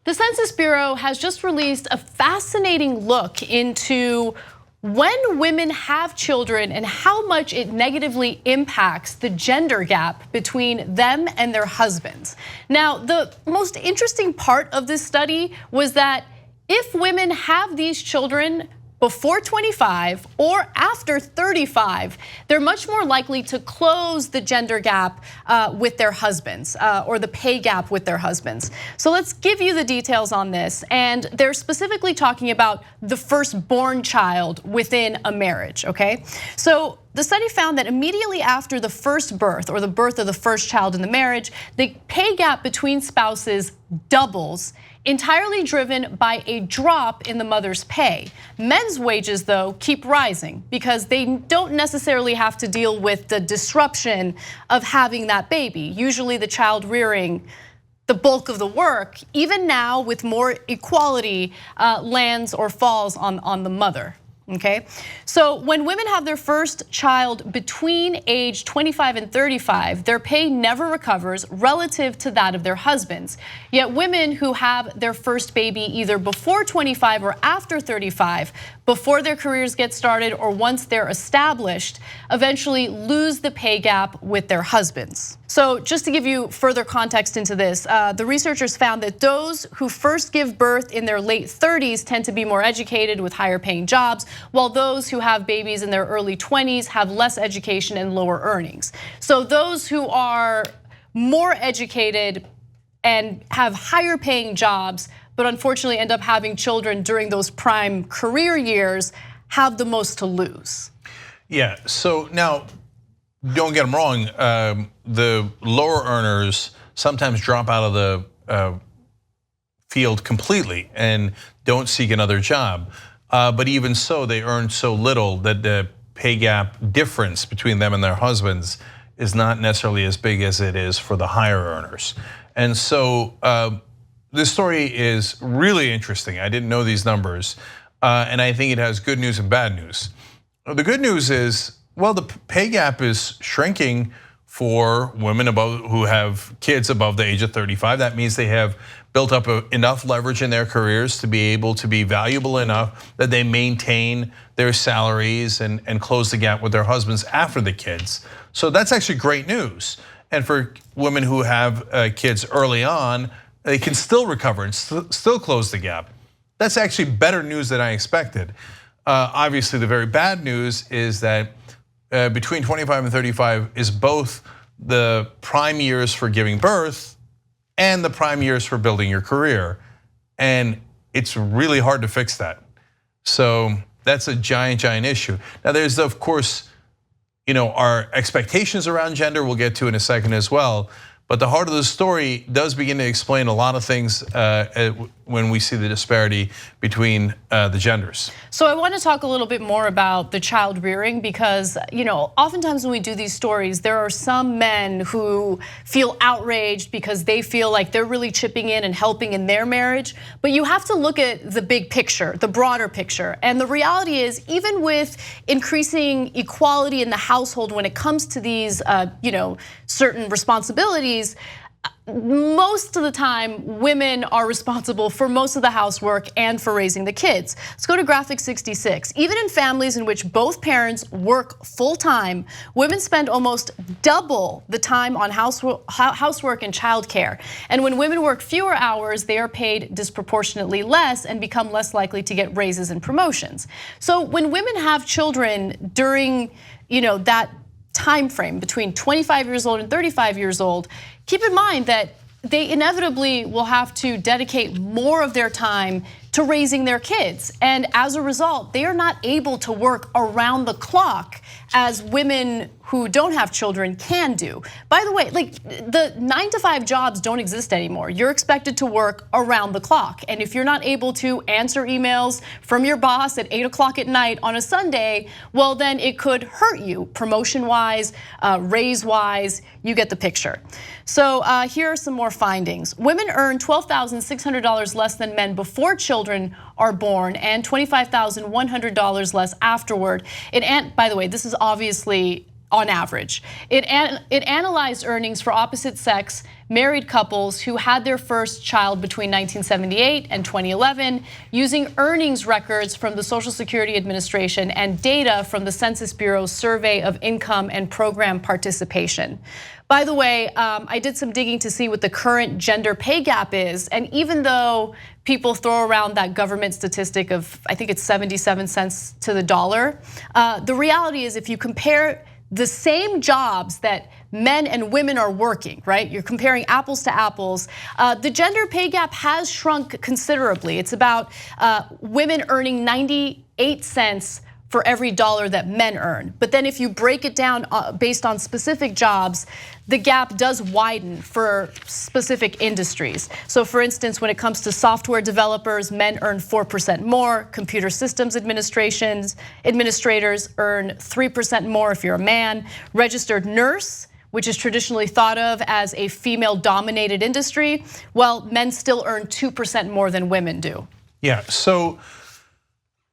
The Census Bureau has just released a fascinating look into when women have children and how much it negatively impacts the gender gap between them and their husbands. Now, the most interesting part of this study was that if women have these children before 25 or after 35, they're much more likely to close the gender gap with their husbands or the pay gap with their husbands. So let's give you the details on this. And they're specifically talking about the firstborn child within a marriage, okay? So the study found that immediately after the first birth or the birth of the first child in the marriage, the pay gap between spouses doubles, entirely driven by a drop in the mother's pay. Men's wages, though, keep rising because they don't necessarily have to deal with the disruption of having that baby. Usually the child rearing the bulk of the work, even now with more equality, lands or falls on the mother. Okay, so when women have their first child between age 25 and 35, their pay never recovers relative to that of their husbands. Yet women who have their first baby either before 25 or after 35, before their careers get started or once they're established, eventually lose the pay gap with their husbands. So just to give you further context into this, the researchers found that those who first give birth in their late 30s tend to be more educated with higher paying jobs, while those who have babies in their early 20s have less education and lower earnings. So those who are more educated and have higher paying jobs, but unfortunately end up having children during those prime career years, have the most to lose. Yeah, so now, don't get them wrong, the lower earners sometimes drop out of the field completely and don't seek another job. But even so, they earn so little that the pay gap difference between them and their husbands is not necessarily as big as it is for the higher earners. And so this story is really interesting. I didn't know these numbers, and I think it has good news and bad news. The good news is, well, the pay gap is shrinking for women who have kids above the age of 35. That means they have built up enough leverage in their careers to be able to be valuable enough that they maintain their salaries and close the gap with their husbands after the kids. So that's actually great news. And for women who have kids early on, they can still recover and still close the gap. That's actually better news than I expected. Obviously, the very bad news is that between 25 and 35 is both the prime years for giving birth and the prime years for building your career. And it's really hard to fix that. So that's a giant, giant issue. Now there's, of course, our expectations around gender we'll get to in a second as well. But the heart of the story does begin to explain a lot of things when we see the disparity between the genders. So I want to talk a little bit more about the child rearing because oftentimes when we do these stories, there are some men who feel outraged because they feel like they're really chipping in and helping in their marriage. But you have to look at the big picture, the broader picture. And the reality is, even with increasing equality in the household when it comes to these certain responsibilities, most of the time, women are responsible for most of the housework and for raising the kids. Let's go to graphic 66. Even in families in which both parents work full-time, women spend almost double the time on housework and childcare. And when women work fewer hours, they are paid disproportionately less and become less likely to get raises and promotions. So when women have children during that time frame between 25 years old and 35 years old, keep in mind that they inevitably will have to dedicate more of their time to raising their kids. And as a result, they are not able to work around the clock as women who don't have children can do. By the way, the 9-to-5 jobs don't exist anymore. You're expected to work around the clock. And if you're not able to answer emails from your boss at 8 o'clock at night on a Sunday, well then it could hurt you promotion-wise, raise-wise, you get the picture. So here are some more findings. Women earn $12,600 less than men before children are born and $25,100 less afterward. And by the way, this is obviously on average. It analyzed earnings for opposite sex married couples who had their first child between 1978 and 2011 using earnings records from the Social Security Administration and data from the Census Bureau's survey of income and program participation. By the way, I did some digging to see what the current gender pay gap is, and even though people throw around that government statistic of, I think it's 77 cents to the dollar, the reality is if you compare the same jobs that men and women are working, right? You're comparing apples to apples. The gender pay gap has shrunk considerably. It's about women earning 98 cents for every dollar that men earn. But then if you break it down based on specific jobs, the gap does widen for specific industries. So for instance, when it comes to software developers, men earn 4% more. Computer systems administrators earn 3% more if you're a man. Registered nurse, which is traditionally thought of as a female-dominated industry, well, men still earn 2% more than women do. Yeah, so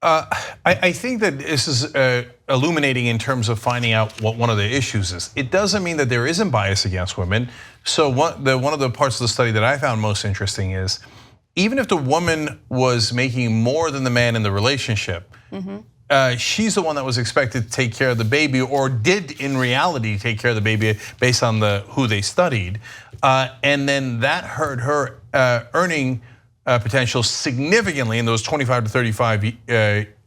I think that this is illuminating in terms of finding out what one of the issues is. It doesn't mean that there isn't bias against women. So one of the parts of the study that I found most interesting is, even if the woman was making more than the man in the relationship, she's the one that was expected to take care of the baby, or did in reality take care of the baby based on who they studied, and then that hurt her earning potential significantly in those 25 to 35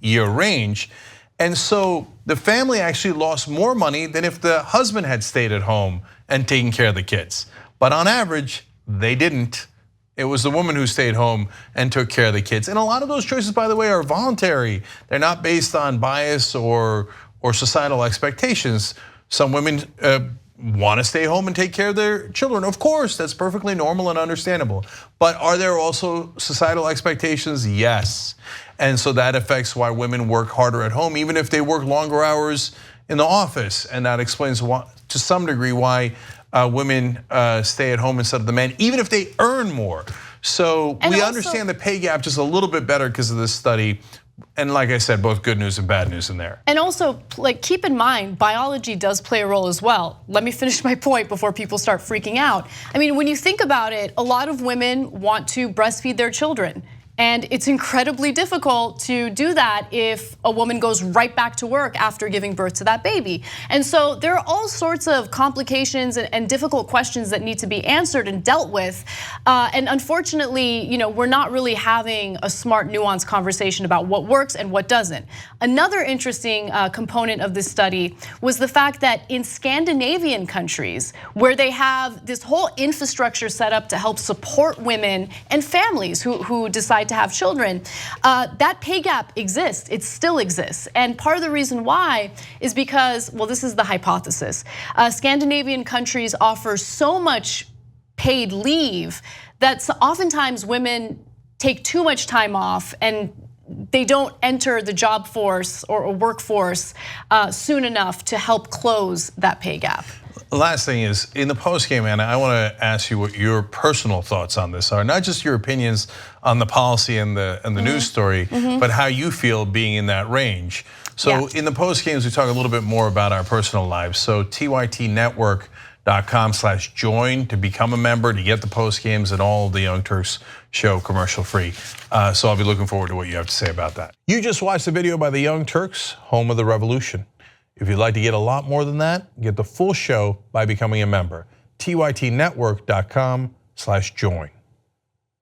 year range. And so the family actually lost more money than if the husband had stayed at home and taken care of the kids. But on average, they didn't. It was the woman who stayed home and took care of the kids. And a lot of those choices, by the way, are voluntary. They're not based on bias or societal expectations. Some women want to stay home and take care of their children. Of course, that's perfectly normal and understandable. But are there also societal expectations? Yes. And so that affects why women work harder at home, even if they work longer hours in the office. And that explains why, to some degree, why women stay at home instead of the men, even if they earn more. So we understand the pay gap just a little bit better because of this study. And like I said, both good news and bad news in there. And also, keep in mind, biology does play a role as well. Let me finish my point before people start freaking out. I mean, when you think about it, a lot of women want to breastfeed their children. And it's incredibly difficult to do that if a woman goes right back to work after giving birth to that baby. And so there are all sorts of complications and difficult questions that need to be answered and dealt with. And unfortunately, we're not really having a smart, nuanced conversation about what works and what doesn't. Another interesting component of this study was the fact that in Scandinavian countries, where they have this whole infrastructure set up to help support women and families who decide to have children, that pay gap exists. It still exists. And part of the reason why is because, well, this is the hypothesis. Scandinavian countries offer so much paid leave that oftentimes women take too much time off and they don't enter the job force or workforce soon enough to help close that pay gap. The last thing is, in the postgame, Anna, I want to ask you what your personal thoughts on this are. Not just your opinions on the policy and the news story, but how you feel being in that range. So in the postgames, we talk a little bit more about our personal lives. So tytnetwork.com/join to become a member, to get the postgames and all of the Young Turks show commercial free. So I'll be looking forward to what you have to say about that. You just watched a video by the Young Turks, home of the revolution. If you'd like to get a lot more than that, get the full show by becoming a member. tytnetwork.com/join.